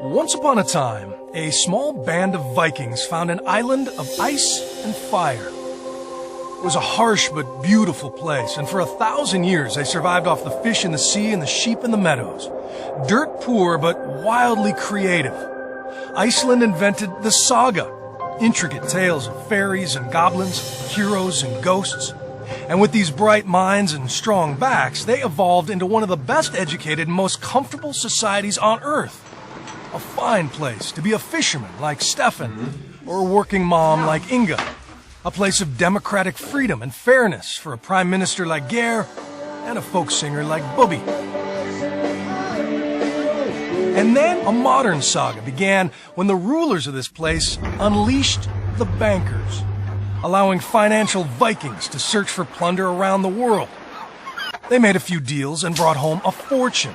Once upon a time, a small band of Vikings found an island of ice and fire. It was a harsh but beautiful place, and for 1,000 years they survived off the fish in the sea and the sheep in the meadows. Dirt poor but wildly creative. Iceland invented the saga, intricate tales of fairies and goblins, heroes and ghosts. And with these bright minds and strong backs, they evolved into one of the best educated and most comfortable societies on Earth. A fine place to be a fisherman like Stefan, or a working mom like Inga. A place of democratic freedom and fairness for a prime minister like Geir and a folk singer like Bubby. And then a modern saga began when the rulers of this place unleashed the bankers, allowing financial Vikings to search for plunder around the world. They made a few deals and brought home a fortune.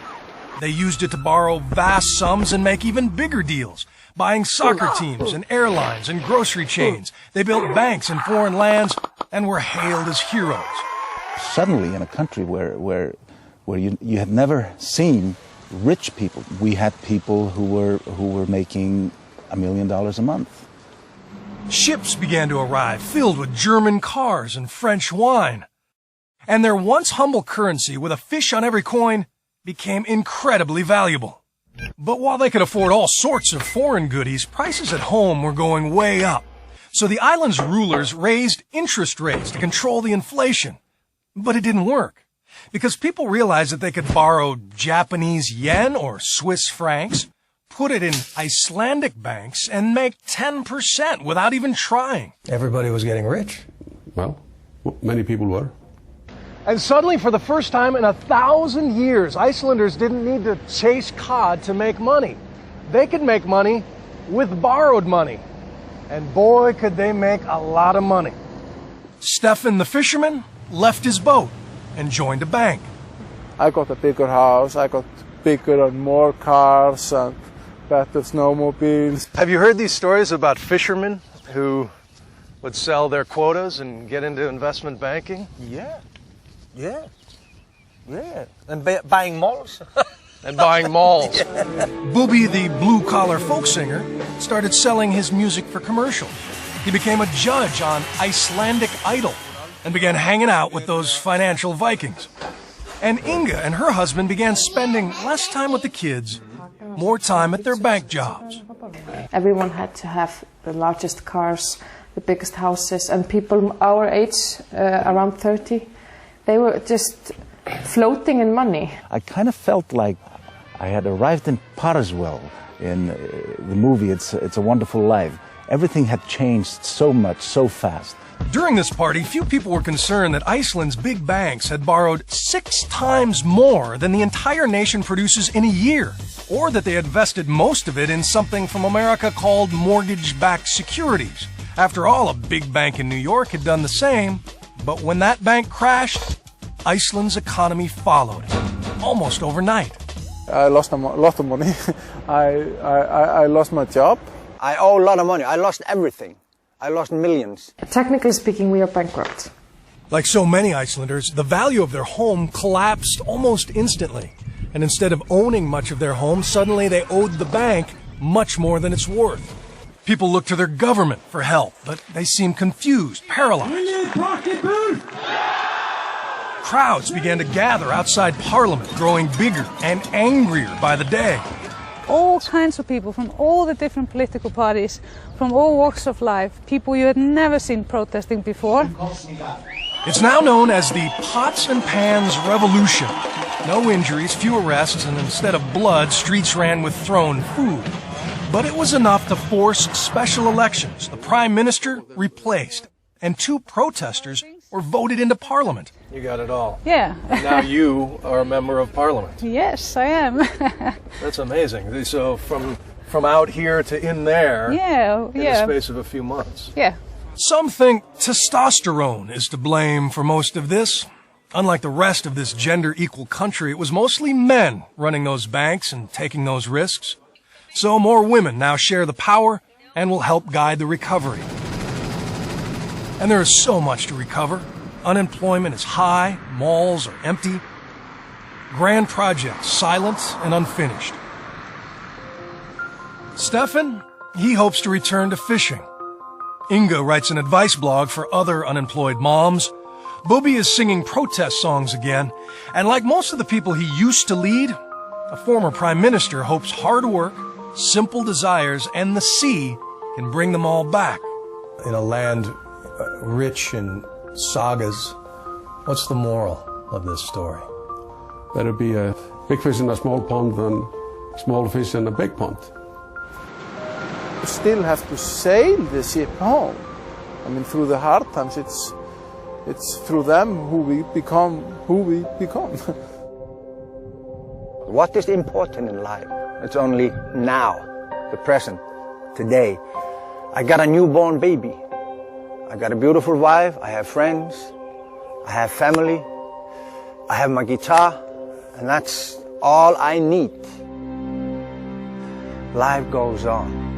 They used it to borrow vast sums and make even bigger deals, buying soccer teams and airlines and grocery chains. They built banks in foreign lands and were hailed as heroes. Suddenly, in a country where you had never seen rich people, we had people who were making $1 million a month. Ships began to arrive, filled with German cars and French wine. And their once humble currency, with a fish on every coin, became incredibly valuable. But while they could afford all sorts of foreign goodies, prices at home were going way up. So the island's rulers raised interest rates to control the inflation. But it didn't work, because people realized that they could borrow Japanese yen or Swiss francs, put it in Icelandic banks, and make 10% without even trying. Everybody was getting rich. Well, many people were. And suddenly, for the first time in 1,000 years, Icelanders didn't need to chase cod to make money. They could make money with borrowed money. And boy, could they make a lot of money. Stefan the fisherman left his boat and joined a bank. I got a bigger house, I got bigger and more cars and better snowmobiles. Have you heard these stories about fishermen who would sell their quotas and get into investment banking? Yeah. And buying malls. And buying malls. Yeah. Booby, the blue-collar folk singer, started selling his music for commercial. He became a judge on Icelandic Idol and began hanging out with those financial Vikings. And Inga and her husband began spending less time with the kids, more time at their bank jobs. Everyone had to have the largest cars, the biggest houses, and people our age, around 30, they were just floating in money. I kind of felt like I had arrived in Parswell in the movie It's a Wonderful Life. Everything had changed so much, so fast. During this party, few people were concerned that Iceland's big banks had borrowed 6 times more than the entire nation produces in a year, or that they had vested most of it in something from America called mortgage-backed securities. After all, a big bank in New York had done the same. But when that bank crashed, Iceland's economy followed, almost overnight. I lost a lot of money. I lost my job. I owe a lot of money. I lost everything. I lost millions. Technically speaking, we are bankrupt. Like so many Icelanders, the value of their home collapsed almost instantly. And instead of owning much of their home, suddenly they owed the bank much more than it's worth. People looked to their government for help, but they seemed confused, paralyzed. Crowds began to gather outside Parliament, growing bigger and angrier by the day. All kinds of people from all the different political parties, from all walks of life, people you had never seen protesting before. It's now known as the Pots and Pans Revolution. No injuries, few arrests, and instead of blood, streets ran with thrown food. But it was enough to force special elections. The prime minister replaced, and 2 protesters were voted into parliament. You got it all. Yeah. Now you are a member of parliament. Yes, I am. That's amazing. So from out here to in there, in the space of a few months. Yeah. Some think testosterone is to blame for most of this. Unlike the rest of this gender-equal country, it was mostly men running those banks and taking those risks. So more women now share the power and will help guide the recovery. And there is so much to recover. Unemployment is high, malls are empty. grand projects silent and unfinished. Stefan, he hopes to return to fishing. Inga writes an advice blog for other unemployed moms. Bobby is singing protest songs again, and like most of the people he used to lead, a former prime minister hopes hard work, simple desires, and the sea can bring them all back. In a land rich in sagas, what's the moral of this story? Better be a big fish in a small pond than small fish in a big pond. You still have to sail the ship home. I mean, through the hard times, it's through them who we become who we become. What is important in life? It's only now, the present, today. I got a newborn baby. I got a beautiful wife. I have friends. I have family. I have my guitar. And that's all I need. Life goes on.